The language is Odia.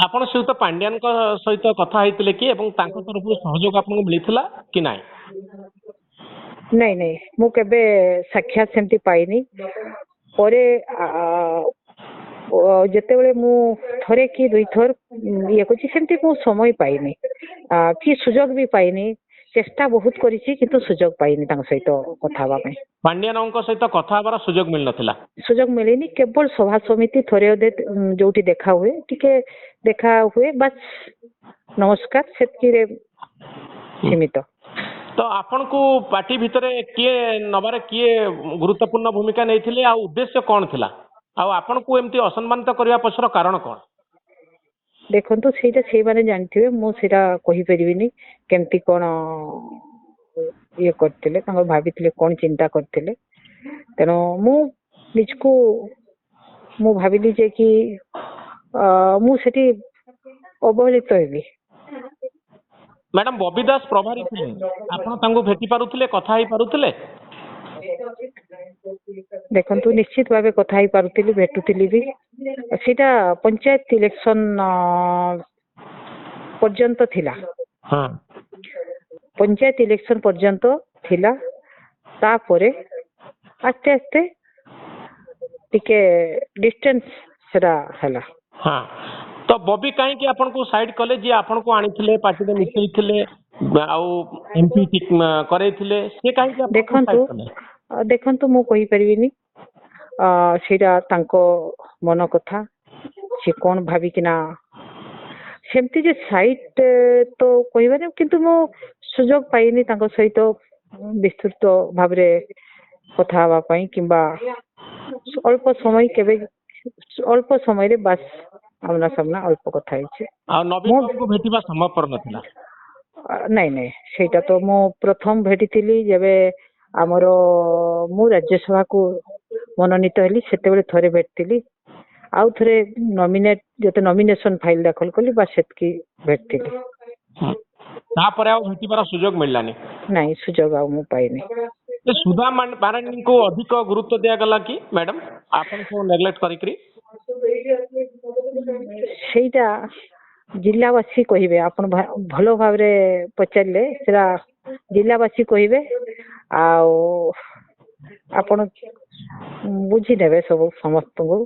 ଆପଣ ଶ୍ରୀଯୁକ୍ତ ପାଣ୍ଡିଆନଙ୍କ ସହିତ କଥା ହେଇଥିଲେ କି ଏବଂ ତାଙ୍କ ତରଫରୁ ସହଯୋଗ ଆପଣଙ୍କୁ ମିଳିଥିଲା କି ନାହିଁ? ନାଇଁ ନାଇଁ ମୁଁ କେବେ ସାକ୍ଷାତ ସେମିତି ପାଇନି। ପରେ ଯେତେବେଳେ ମୁଁ ଥରେ କି ଦୁଇଥର ଇଏ କରୁଛି ସେମିତି ମୁଁ ସମୟ ପାଇନି କି ସୁଯୋଗ ବି ପାଇନି। ଚେଷ୍ଟା ବହୁତ କରିଛି କିନ୍ତୁ ସୁଯୋଗ ପାଇନି ତାଙ୍କ ସହିତ କଥା ହେବା ପାଇଁ। ପାଣ୍ଡିଆନଙ୍କ ସହିତ କଥା ହେବାର ସୁଯୋଗ ମିଳିନଥିଲା? ସୁଯୋଗ ମିଳିନି। କେବଳ ସଭା ସମିତି ଥରେ ଅଧେ ଯୋଉଠି ଦେଖା ହୁଏ ଟିକେ ଦେଖା ହୁଏ ବାସ୍, ନମସ୍କାର, ସେତିକିରେ ସୀମିତ। ତ ଆପଣଙ୍କୁ ପାର୍ଟି ଭିତରେ କିଏ ନବାରେ କିଏ ଗୁରୁତ୍ୱପୂର୍ଣ୍ଣ ଭୂମିକା ନେଇଥିଲେ ଆଉ ଉଦ୍ଦେଶ୍ୟ କ'ଣ ଥିଲା ଆଉ ଆପଣଙ୍କୁ ଏମିତି ଅସମ୍ମାନିତ କରିବା ପଛର କାରଣ କ'ଣ? ଦେଖନ୍ତୁ ସେଇଟା ସେଇମାନେ ଜାଣିଥିବେ, ମୁଁ ସେଇଟା କହିପାରିବିନି କେମିତି କ'ଣ ଇଏ କରିଥିଲେ, ତାଙ୍କର ଭାବିଥିଲେ କ'ଣ ଚିନ୍ତା କରିଥିଲେ। ତେଣୁ ମୁଁ ନିଜକୁ ମୁଁ ଭାବିଲି ଯେ କି ମୁଁ ସେଠି ଅବହେଳିତ ହେବି। ମ୍ୟାଡାମ ବବି ଦାସ ପ୍ରଭାରୀ ଥିଲେ, ଆପଣ ତାଙ୍କୁ ଭେଟି ପାରୁଥିଲେ, କଥା ହେଇ ପାରୁଥିଲେ? ଦେଖନ୍ତୁ ନିଶ୍ଚିତ ଭାବେ କଥା ହେଇ ପାରୁଥିଲି, ଭେଟୁଥିଲି ବି। ସେଇଟା ପଞ୍ଚାୟତ ଇଲେକ୍ସନ ପର୍ଯ୍ୟନ୍ତ ଥିଲା। ପଞ୍ଚାୟତ ଇଲେକ୍ସନ ପର୍ଯ୍ୟନ୍ତ ଥିଲା। ତାପରେ ଆସ୍ତେ ଆସ୍ତେ ଟିକେ ଡିଷ୍ଟାନ୍ସ ସେଟା ହେଲା। ତ ବବି କାହିଁକି ଆପଣଙ୍କୁ ସାଇଡ କଲେ? ଯିଏ ଆପଣଙ୍କୁ ଆଣିଥିଲେ, ପାର୍ଟିରେ ମିଶେଇଥିଲେ ଆଉ ଏମପି କରେଇଥିଲେ, ସେ କାହିଁକି ଆପଣଙ୍କୁ ସାଇଡ କଲେ? ଦେଖନ୍ତୁ ମୁଁ କହିପାରିବିନି, ସେଇଟା ତାଙ୍କ ମନ କଥା। ସେ କ'ଣ ଭାବିକିନା ସେମିତି ଯେ ସାଇଟ୍ ତ କହିବାନି, କିନ୍ତୁ ମୁଁ ସୁଯୋଗ ପାଇନି ତାଙ୍କ ସହିତ ବିସ୍ତୃତ ଭାବରେ କଥା ହେବା ପାଇଁ କିମ୍ବା ଅଳ୍ପ ସମୟ କେବେ ଅଳ୍ପ ସମୟରେ ବାସ୍ ଆମ୍ନା ସାମ୍ନା ଅଳ୍ପ କଥା ହେଇଛି। ଆଉ ନବୀନ ବାବୁଙ୍କୁ ଭେଟିବା ସମ୍ଭବପର ନଥିଲା? ନାଇଁ ନାଇଁ, ସେଇଟା ତ ମୁଁ ପ୍ରଥମ ଭେଟିଥିଲି ଯେବେ ଆମର ମୁଁ ରାଜ୍ୟସଭାକୁ ମନୋନୀତ ହେଲି, ସେତେବେଳେ ଥରେ ଭେଟିଥିଲି। ଆଉ ଥରେ ଯେତେ ନମିନେସନ ଫାଇଲ ଦାଖଲ କଲି ବା ସେତିକି ଭେଟିଥିଲି। ତାପରେ ଆଉ ଭେଟିବାର ସୁଯୋଗ ମିଳିଲାନି? ନାଇଁ, ସୁଯୋଗ ଆଉ ମୁଁ ପାଇନି। ସୁଧା ମାରାଣ୍ଡିଙ୍କୁ ଅଧିକ ଗୁରୁତ୍ୱ ଦିଆଗଲା କି ମ୍ୟାଡାମ ଆପଣଙ୍କୁ ନେଗ୍ଲେକ୍ଟ କରିକି? ସେଇଟା ଜିଲ୍ଲାବାସୀ କହିବେ। ଆପଣ ଭଲ ଭାବରେ ପଚାରିଲେ ସେଟା ଜିଲ୍ଲାବାସୀ କହିବେ, ଆଉ ଆପଣ ବୁଝିନେବେ ସବୁ ସମସ୍ତଙ୍କୁ।